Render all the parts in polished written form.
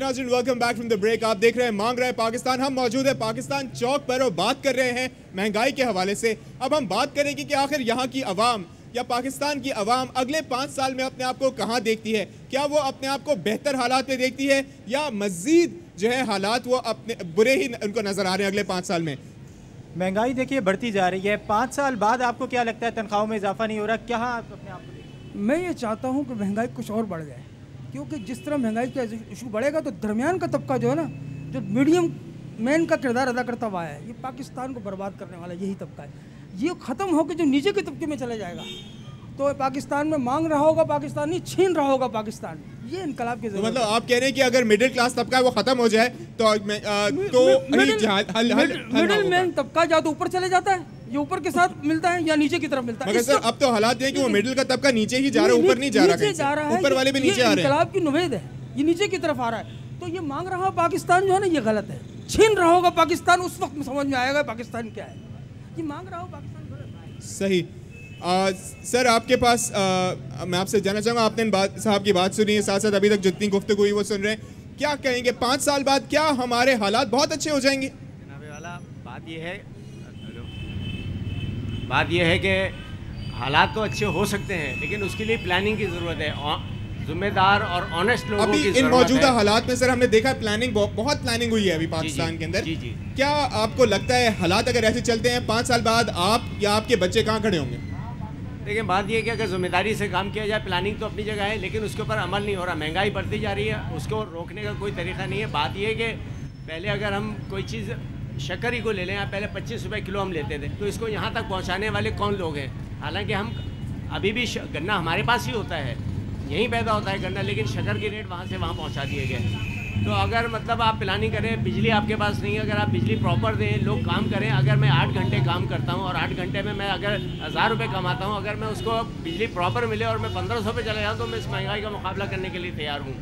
नाज़रीन, welcome back from the break. आप देख रहे हैं मांग रहा है पाकिस्तान। हम मौजूद है पाकिस्तान चौक पर और बात कर रहे हैं महंगाई के हवाले से। अब हम बात करेंगे कि आखिर यहाँ की अवाम या पाकिस्तान की अवाम अगले 5 साल में अपने आप को कहाँ देखती है। क्या वो अपने आप को बेहतर हालात में देखती है या मज़ीद जो है हालात वो अपने बुरे ही उनको नज़र आ रहे हैं अगले 5 साल में। महंगाई देखिए बढ़ती जा रही है। 5 साल बाद आपको क्या लगता है तनख्वाहों में इजाफा नहीं हो रहा? क्या आप अपने आप को देखते हैं? मैं ये चाहता हूँ कि महंगाई कुछ और बढ़ जाए, क्योंकि जिस तरह महंगाई का इशू बढ़ेगा तो दरमियान का तबका जो है ना, जो मीडियम मैन का किरदार अदा करता हुआ है, ये पाकिस्तान को बर्बाद करने वाला यही तबका है। ये ख़त्म होकर जो नीचे के तबके में चले जाएगा तो पाकिस्तान में मांग रहा होगा पाकिस्तान, नहीं छीन रहा होगा पाकिस्तान। ये इनकलाब की जरूरत मतलब आप कह रहे हैं कि अगर मिडिल क्लास तबका है वो खत्म हो जाए तो मिडिल मैन तबका या तो ऊपर चले जाता है, ये ऊपर के साथ मिलता है या नीचे की तरफ मिलता है। मगर सर अब तो हालात हैं कि वो मिडिल का तबका नीचे ही जा रहा है, ऊपर नहीं जा रहा, ऊपर वाले भी नीचे आ रहे हैं। इनकलाब की नुमेद है, ये नीचे की तरफ आ रहा है। तो ये मांग रहा पाकिस्तान जो है ना, ये गलत है। छीन रहा होगा पाकिस्तान, उस वक्त समझ में आएगा पाकिस्तान क्या है। ये मांग रहा हो पाकिस्तान गलत है। सही। सर आपके पास मैं आपसे जानना चाहूँगा, आपने साहब की बात सुनी है, साथ साथ अभी तक जितनी गुफ्तगू हुई वो सुन रहे हैं, क्या कहेंगे 5 साल बाद क्या हमारे हालात बहुत अच्छे हो जाएंगे? जनाबे वाला बात ये है कि हालात तो अच्छे हो सकते हैं, लेकिन उसके लिए प्लानिंग की ज़रूरत है, जिम्मेदार और ऑनेस्ट लोगों की ज़रूरत है। इन मौजूदा हालात में सर हमने देखा प्लानिंग बहुत प्लानिंग हुई है अभी पाकिस्तान के अंदर। जी। क्या आपको लगता है हालात अगर ऐसे चलते हैं 5 साल बाद आप या आपके बच्चे कहाँ खड़े होंगे? देखिए बात यह है कि अगर जिम्मेदारी से काम किया जाए, प्लानिंग तो अपनी जगह है, लेकिन उसके ऊपर अमल नहीं हो रहा। महंगाई बढ़ती जा रही है, उसको रोकने का कोई तरीका नहीं है। बात यह है कि पहले अगर हम कोई चीज़ शक्कर ही को ले लें, पहले 25 रुपये किलो हम लेते थे, तो इसको यहाँ तक पहुँचाने वाले कौन लोग हैं? हालांकि हम अभी भी गन्ना हमारे पास ही होता है, यहीं पैदा होता है गन्ना, लेकिन शक्कर के रेट वहाँ से वहाँ पहुँचा दिए गए। तो अगर मतलब आप प्लानिंग करें, बिजली आपके पास नहीं है, अगर आप बिजली प्रॉपर दें, लोग काम करें। अगर मैं 8 घंटे काम करता हूँ और 8 घंटे में मैं अगर 1000 रुपये कमाता हूँ, अगर मैं उसको बिजली प्रॉपर मिले और मैं 1500 पे चला जाऊँ, तो मैं इस महंगाई का मुकाबला करने के लिए तैयार हूँ।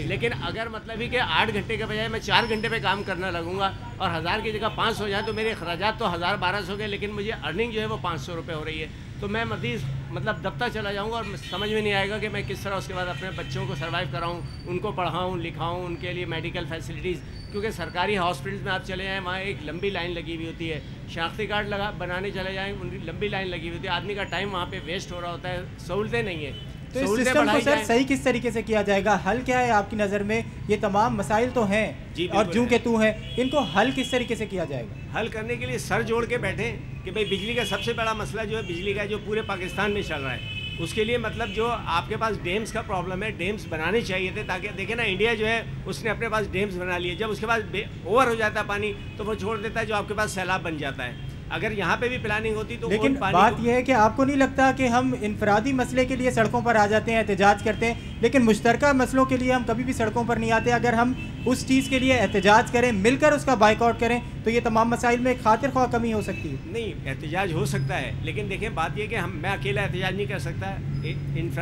लेकिन अगर मतलब ही कि 8 घंटे के बजाय मैं 4 घंटे पे काम करना लगूंगा और 1000 की जगह 500 हो जाए, तो मेरे अखराजात तो 1000-1200 के, लेकिन मुझे अर्निंग जो है वो 500 रुपये हो रही है। तो मैं मज़ीद मतलब दबता चला जाऊंगा और समझ में नहीं आएगा कि मैं किस तरह उसके बाद अपने बच्चों को सर्वाइव कराऊं, उनको पढ़ाऊं लिखाऊं, उनके लिए मेडिकल फैसिलिटीज़। क्योंकि सरकारी हॉस्पिटल्स में आप चले जाएँ, वहाँ एक लंबी लाइन लगी हुई होती है। शनाख्ती कार्ड बनाने चले जाएँ, उनकी लंबी लाइन लगी हुई होती है, आदमी का टाइम वहाँ पर वेस्ट हो रहा होता है, सहूलतें नहीं है। तो इस सिस्टम को सर सही किस तरीके से किया जाएगा? हल क्या है आपकी नज़र में? ये तमाम मसाइल तो हैं और जूं के तू हैं, इनको हल किस तरीके से किया जाएगा? हल करने के लिए सर जोड़ के बैठे कि भाई बिजली का सबसे बड़ा मसला जो है बिजली का, जो पूरे पाकिस्तान में चल रहा है, उसके लिए मतलब जो आपके पास डैम्स का प्रॉब्लम है, डैम्स बनाने चाहिए थे, ताकि देखें ना इंडिया जो है उसने अपने पास डैम्स बना लिए, जब उसके पास ओवर हो जाता है पानी तो वो छोड़ देता है, जो आपके पास सैलाब बन जाता है। अगर यहाँ पे भी प्लानिंग होती तो लेकिन बात यह है कि आपको नहीं लगता कि हम इनफरादी मसले के लिए सड़कों पर आ जाते हैं, एहतजाज करते हैं, लेकिन मुश्तरका मसलों के लिए हम कभी भी सड़कों पर नहीं आते? अगर हम उस चीज़ के लिए एहतजाज करें, मिलकर उसका बाइकआउट करें, तो ये तमाम मसाइल में खातिर ख्वाह कमी हो सकती है। नहीं, एहतजाज हो सकता है, लेकिन देखें बात यह कि मैं अकेला एहतजाज नहीं कर सकता।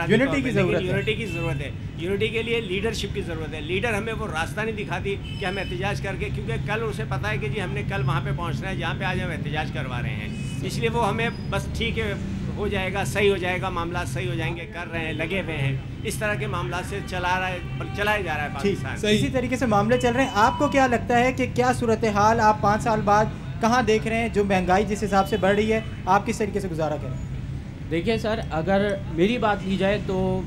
यूनिटी की ज़रूरत है। यूनिटी के लिए लीडरशिप की ज़रूरत है। लीडर हमें वो रास्ता नहीं दिखाती कि हम एहतजाज करके, क्योंकि कल उसे पता है कि जी हमने कल वहाँ पे पहुँचना है जहाँ पे आज हम एहतजाज करवा रहे हैं, इसलिए वो हमें बस ठीक है हो जाएगा, सही हो जाएगा, मामला सही हो जाएंगे, कर रहे हैं, लगे हुए हैं, इस तरह के मामला से चलाया जा रहा है पाकिस्तान। इसी तरीके से मामले चल रहे हैं। आपको क्या लगता है कि क्या सूरत हाल आप 5 साल बाद कहाँ देख रहे हैं? जो महंगाई जिस हिसाब से बढ़ रही है, आप किस तरीके से गुजारा करें? देखिए सर, अगर मेरी बात की जाए तो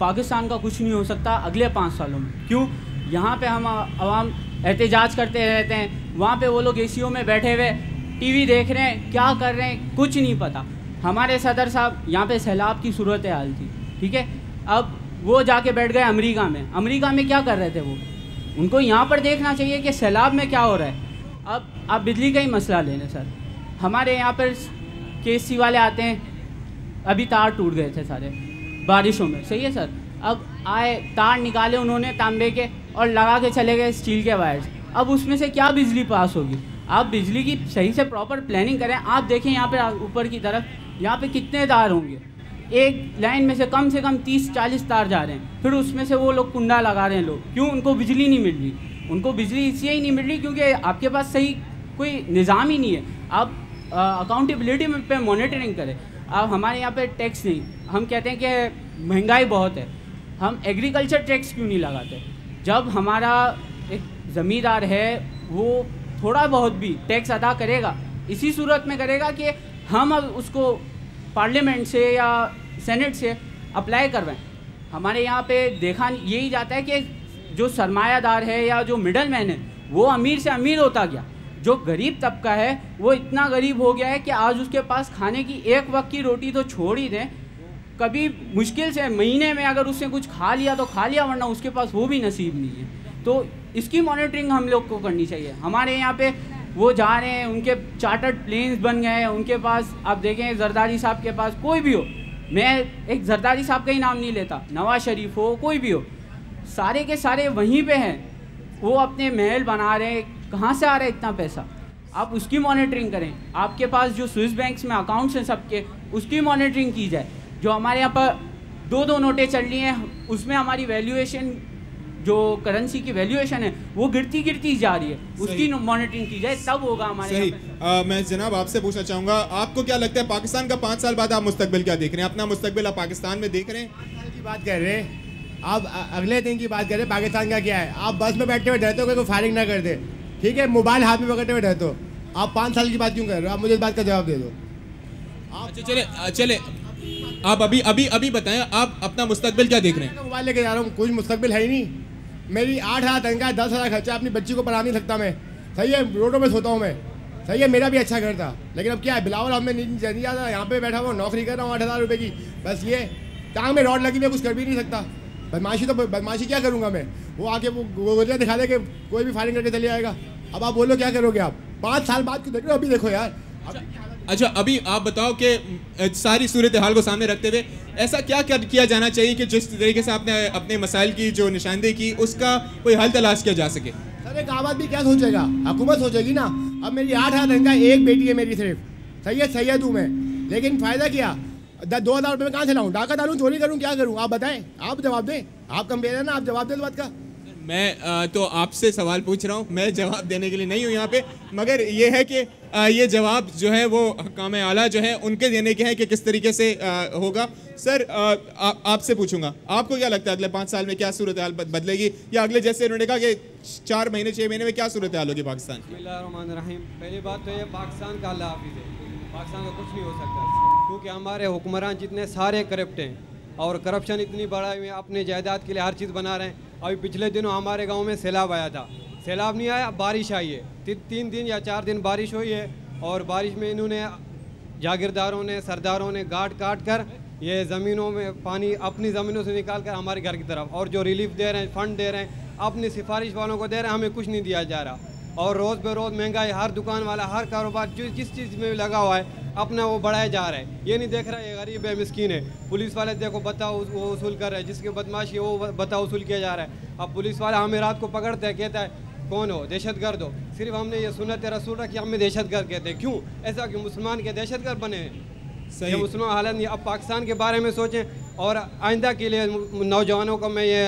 पाकिस्तान का कुछ नहीं हो सकता अगले 5 सालों में। क्यों? यहाँ पे हम आवाम एहतजाज करते रहते हैं, वहाँ पे वो लोग एसीओ में बैठे हुए टीवी देख रहे हैं, क्या कर रहे हैं कुछ नहीं पता। हमारे सदर साहब यहाँ पे सैलाब की सूरत हाल थी, ठीक है, अब वो जाके बैठ गए अमेरिका में। अमेरिका में क्या कर रहे थे वो? उनको यहाँ पर देखना चाहिए कि सैलाब में क्या हो रहा है। अब आप बिजली का ही मसला ले लें सर, हमारे यहाँ पर KSC वाले आते हैं, अभी तार टूट गए थे सारे बारिशों में, सही है सर, अब आए तार निकाले उन्होंने तांबे के और लगा के चले गए स्टील के वायर्स। अब उसमें से क्या बिजली पास होगी? आप बिजली की सही से प्रॉपर प्लानिंग करें। आप देखें यहाँ पे ऊपर की तरफ, यहाँ पे कितने तार होंगे, एक लाइन में से कम 30-40 तार जा रहे हैं, फिर उसमें से वो लोग कुंडा लगा रहे हैं लोग। क्यों? उनको बिजली नहीं मिल रही। उनको बिजली इसलिए ही नहीं मिल रही क्योंकि आपके पास सही कोई निज़ाम ही नहीं है। आप अकाउंटेबिलिटी पे मॉनिटरिंग करें। अब हमारे यहाँ पे टैक्स नहीं, हम कहते हैं कि महंगाई बहुत है, हम एग्रीकल्चर टैक्स क्यों नहीं लगाते? जब हमारा एक ज़मींदार है वो थोड़ा बहुत भी टैक्स अदा करेगा, इसी सूरत में करेगा कि हम अब उसको पार्लियामेंट से या सेनेट से अप्लाई करवाएं। हमारे यहाँ पे देखा यही जाता है कि जो सरमायादार है या जो मिडल मैन है वो अमीर से अमीर होता गया, जो गरीब तबका है वो इतना गरीब हो गया है कि आज उसके पास खाने की एक वक्त की रोटी तो छोड़ ही दें, कभी मुश्किल से महीने में अगर उसने कुछ खा लिया तो खा लिया, वरना उसके पास वो भी नसीब नहीं है। तो इसकी मॉनिटरिंग हम लोग को करनी चाहिए। हमारे यहाँ पे वो जा रहे हैं, उनके चार्टर्ड प्लेन्स बन गए हैं, उनके पास आप देखें जरदारी साहब के पास कोई भी हो, मैं एक जरदारी साहब का ही नाम नहीं लेता, नवाज शरीफ हो कोई भी हो, सारे के सारे वहीं पे हैं, वो अपने महल बना रहे हैं। कहाँ से आ रहा है इतना पैसा? आप उसकी मॉनिटरिंग करें। आपके पास जो स्विस बैंक्स में अकाउंट्स हैं सबके, उसकी मॉनिटरिंग की जाए। जो हमारे यहाँ पर 2-2 नोटें चल रही हैं, उसमें हमारी वैल्यूएशन, जो करेंसी की वैल्यूएशन है वो गिरती जा रही है, उसकी मॉनिटरिंग की जाए, तब होगा हमारे यहाँ पे। मैं जनाब आपसे पूछना चाहूँगा, आपको क्या लगता है पाकिस्तान का 5 साल बाद आप मुस्तकबिल क्या देख रहे हैं? अपना मुस्तकबिल आप पाकिस्तान में देख रहे हैं? 5 साल की बात कर रहे हैं आप, अगले दिन की बात कर रहे हैं। पाकिस्तान का क्या है? आप बस में बैठे हुए रहते हो, कोई फायरिंग ना कर दे, ठीक है, मोबाइल हाथ में पकड़े हुए रहते हो। आप 5 साल की बात क्यों कर रहे हो? आप मुझे इस बात का जवाब दे दो। अच्छा चले आप अभी बताएं, आप अपना मुस्तकबिल क्या देख रहे हैं? मोबाइल लेके जा रहा हूँ, कुछ मुस्तकबिल है ही नहीं। मेरी 8,000 तनख्वाह, 10,000 खर्चा, अपनी बच्ची को पढ़ा नहीं सकता मैं, सही है, रोडों में सोता हूँ मैं, सही है, मेरा भी अच्छा घर था, लेकिन अब क्या है, बिलावल हमें नहीं आता, यहाँ पे बैठा हुआ नौकरी कर रहा हूँ 8,000 रुपये की, बस ये टांग में रॉड लगी, मैं कुछ कर भी नहीं सकता। बदमाशी क्या करूँगा मैं? वो आके वो गोलियाँ दिखा दे कि कोई भी फायरिंग करके चले जाएगा। अब आप बोलो क्या करोगे आप? 5 साल बाद क्यों देख रहे हो? अभी देखो यार। अच्छा अभी आप बताओ कि सारी सूरत हाल को सामने रखते हुए ऐसा क्या किया जाना चाहिए कि जिस तरीके से आपने अपने मसाइल की जो निशानदेही की उसका कोई हल तलाश किया जा सके? सर एक आबाद भी क्या सोचेगा? हुकूमत सोचेगी ना। अब मेरी 8,000 तनख्वाह, एक बेटी है मेरी सिर्फ, सही है तू मैं, लेकिन फ़ायदा क्या? 2,000 रुपये में कहाँ से लाऊँ? डाका डालूँ, चोरी करूँ, क्या करूँ? आप बताएं, आप जवाब दें। आप कंपेयर है ना, आप जवाब दें बात का। मैं तो आपसे सवाल पूछ रहा हूँ, मैं जवाब देने के लिए नहीं हूँ यहाँ पे, मगर ये है कि ये जवाब जो है वो हकाम आला जो है उनके देने के हैं कि किस तरीके से होगा। सर आपसे पूछूंगा, आपको क्या लगता है अगले 5 साल में क्या सूरत हाल बदलेगी, या अगले जैसे उन्होंने कहा कि 4 महीने 6 महीने में क्या सूरत हाल होगी पाकिस्तान की? बिस्मिल्लाहिर्रहमानिर्रहीम। पहली बात तो ये पाकिस्तान का अल्लाह हाफिज़ है, पाकिस्तान का कुछ नहीं हो सकता, क्योंकि हमारे हुक्मरान जितने सारे करप्ट हैं और करप्शन इतनी बड़ा है, अपने जायदाद के लिए हर चीज़ बना रहे हैं। अभी पिछले दिनों हमारे गांव में सैलाब आया था, सैलाब नहीं आया, बारिश आई है, 3 दिन या 4 दिन बारिश हुई है, और बारिश में इन्होंने जागीरदारों ने, सरदारों ने काट कर ये ज़मीनों में पानी अपनी ज़मीनों से निकाल कर हमारे घर की तरफ, और जो रिलीफ दे रहे हैं, फंड दे रहे हैं, अपनी सिफारिश वालों को दे रहे हैं, हमें कुछ नहीं दिया जा रहा। और रोज़ बरोज़ महंगाई, हर दुकान वाला, हर कारोबार जिस चीज़ में लगा हुआ है अपना वो बढ़ाया जा रहा है। ये नहीं देख रहा है ये गरीब है, मिस्कीन है। पुलिस वाले देखो बता वो वसूल कर रहे हैं, जिसकी बदमाशी वो बता वसूल किया जा रहा है। अब पुलिस वाला हमें रात को पकड़ता है, कहता है कौन हो? दहशतगर्द हो। सिर्फ हमने ये सुन्नत रसूल रखी, हमें दहशतगर्द कहते हैं। क्यों ऐसा? क्यों मुसलमान के दहशतगर्द बने हैं? सही मुसलमान हालत नहीं। अब पाकिस्तान के बारे में सोचें, और आइंदा के लिए नौजवानों को मैं ये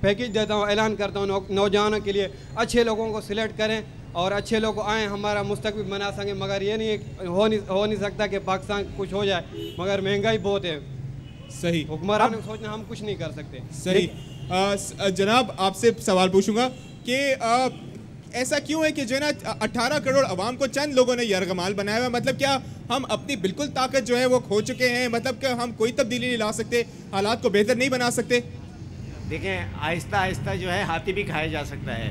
पैकेज देता हूँ, ऐलान करता हूँ नौजवानों के लिए, अच्छे लोगों को सिलेक्ट करें और अच्छे लोग आएँ, हमारा मुस्तकबिल बना सकें। मगर ये नहीं हो नहीं सकता कि पाकिस्तान कुछ हो जाए, मगर महंगाई बहुत है। सही हुक्मरान को सोचना हम कुछ नहीं कर सकते। सही जनाब आपसे सवाल पूछूंगा कि ऐसा क्यों है कि जो है ना 18 करोड़ अवाम को चंद लोगों ने यरगमाल बनाया हुआ है? मतलब क्या हम अपनी बिल्कुल ताकत जो है वो खो चुके हैं? मतलब कि हम कोई तब्दीली नहीं ला सकते, हालात को बेहतर नहीं बना सकते? देखें, आहिस्ता आहिस्ता जो है हाथी भी खाया जा सकता है,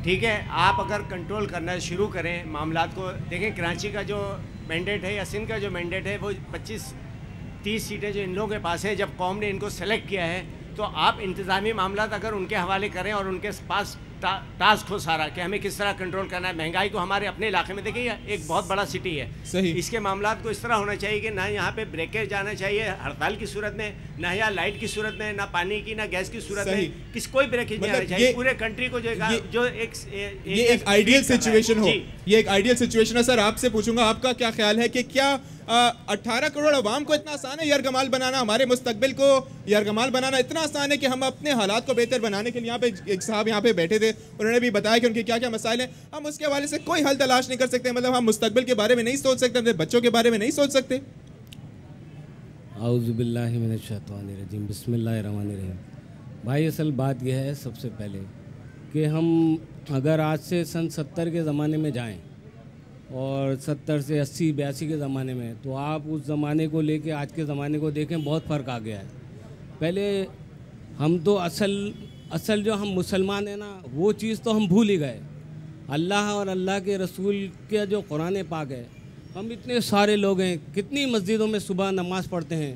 ठीक है। आप अगर कंट्रोल करना शुरू करें मामलात को, देखें कराची का जो मैंडेट है या सिंध का जो मैंडेट है वो 25-30 सीटें जो इन लोगों के पास है, जब कौम ने इनको सेलेक्ट किया है, तो आप इंतज़ामी मामलात अगर उनके हवाले करें और उनके पास टास्क हो सारा कि हमें किस तरह कंट्रोल करना है। महंगाई को हमारे अपने इलाके में देखिए, एक बहुत बड़ा सिटी है, सही। इसके मामलात को इस तरह होना चाहिए कि ना यहाँ पे ब्रेकेज जाना चाहिए हड़ताल की सूरत में, ना यहाँ लाइट की सूरत में, ना पानी की, ना गैस की सूरत में, कोई ब्रेकेज नहीं आना चाहिए। पूरे कंट्री को जो एक आइडियल सिचुएशन हो, ये एक आइडियल सिचुएशन है। सर आपसे पूछूंगा, आपका क्या ख्याल है कि क्या 18 करोड़ अवाम को इतना आसान है यरगमाल बनाना? हमारे मुस्तकबिल को यरगमाल बनाना इतना आसान है कि हम अपने हालात को बेहतर बनाने के लिए, यहाँ पे एक साहब यहाँ पे बैठे थे, उन्होंने भी बताया कि उनके क्या क्या मसाइल हैं, हम उसके हवाले से कोई हल तलाश नहीं कर सकते? मतलब हम मुस्तकबिल के बारे में नहीं सोच सकते, अपने बच्चों के बारे में नहीं सोच सकते? आऊज़ु बिल्लाहि मिनश शैतानिर रजीम, बिस्मिल्लाहिर रहमानिर रहीम। भाई असल बात यह है सबसे पहले कि हम अगर आज से सन 70 के ज़माने में जाएं और 70 से 80 82 के ज़माने में, तो आप उस ज़माने को लेके आज के ज़माने को देखें, बहुत फ़र्क आ गया है। पहले हम तो असल जो हम मुसलमान हैं ना, वो चीज़ तो हम भूल ही गए। अल्लाह और अल्लाह के रसूल के जो कुरान पाक है, हम इतने सारे लोग हैं, कितनी मस्जिदों में सुबह नमाज़ पढ़ते हैं।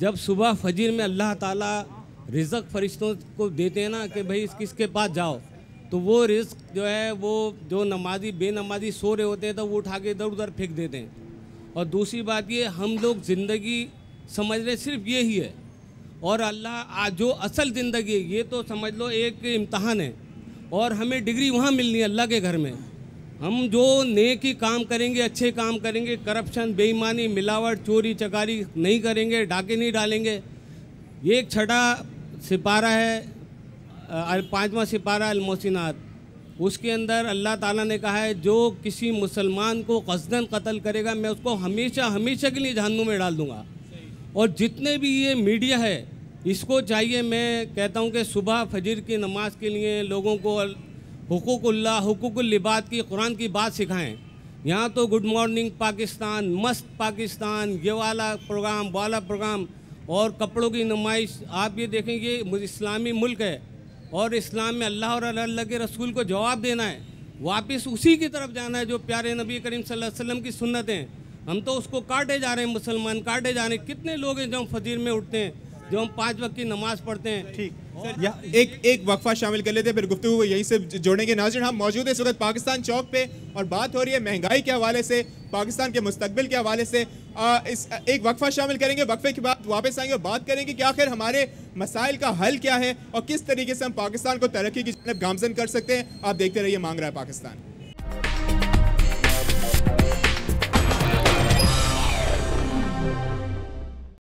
जब सुबह फजर में अल्लाह ताला रिज़्क़ फरिश्तों को देते हैं ना कि भाई किसके पास जाओ, तो वो रिज़्क़ जो है वो जो नमाजी बेनमाजी सो रहे होते हैं तो वो उठा के इधर उधर फेंक देते हैं। और दूसरी बात ये, हम लोग ज़िंदगी समझ रहे सिर्फ ये ही है, और अल्लाह जो असल ज़िंदगी है ये तो समझ लो एक इम्तहान है, और हमें डिग्री वहाँ मिलनी है अल्लाह के घर में। हम जो नेकी काम करेंगे, अच्छे काम करेंगे, करप्शन बेईमानी मिलावट चोरी चकारी नहीं करेंगे, डाके नहीं डालेंगे। ये एक छठा सिपारा है, 5वां सिपारा अल-मोहसिनात, उसके अंदर अल्लाह ताला ने कहा है जो किसी मुसलमान को क़स्दन कत्ल करेगा मैं उसको हमेशा हमेशा के लिए जहन्नुम में डाल दूँगा। और जितने भी ये मीडिया है इसको चाहिए, मैं कहता हूँ कि सुबह फजर की नमाज के लिए लोगों को हुकूकुल्लाह हुकूकुल लिबाद की कुरान की बात सिखाएं। यहाँ तो गुड मॉर्निंग पाकिस्तान, मस्त पाकिस्तान, ये वाला प्रोग्राम वाला प्रोग्राम और कपड़ों की नुमाइश। आप ये देखें ये इस्लामी मुल्क है और इस्लाम में अल्लाह और अल्लाह के रसूल को जवाब देना है, वापस उसी की तरफ जाना है जो प्यारे नबी करीम सल्लल्लाहु अलैहि वसल्लम की सुन्नत हैं। हम तो उसको काटे जा रहे हैं, मुसलमान काटे जा रहे हैं। कितने लोग हैं जो हम फजर में उठते हैं, जो हम 5 वक्त की नमाज़ पढ़ते हैं। ठीक, एक वक्फा शामिल कर लेते हैं, फिर गुफ्तगू यहीं से जोड़ेंगे। नाज़रीन, हम मौजूद हैं इस वक्त पाकिस्तान चौक पे और बात हो रही है महंगाई के हवाले से, पाकिस्तान के मुस्तकबिल के हवाले से। एक वक्फा शामिल करेंगे, वक्फे के बाद वापस आएंगे और बात करेंगे कि आखिर हमारे मसाइल का हल क्या है और किस तरीके से हम पाकिस्तान को तरक्की की तरफ गामजन कर सकते हैं। आप देखते रहिए मांग रहा है पाकिस्तान।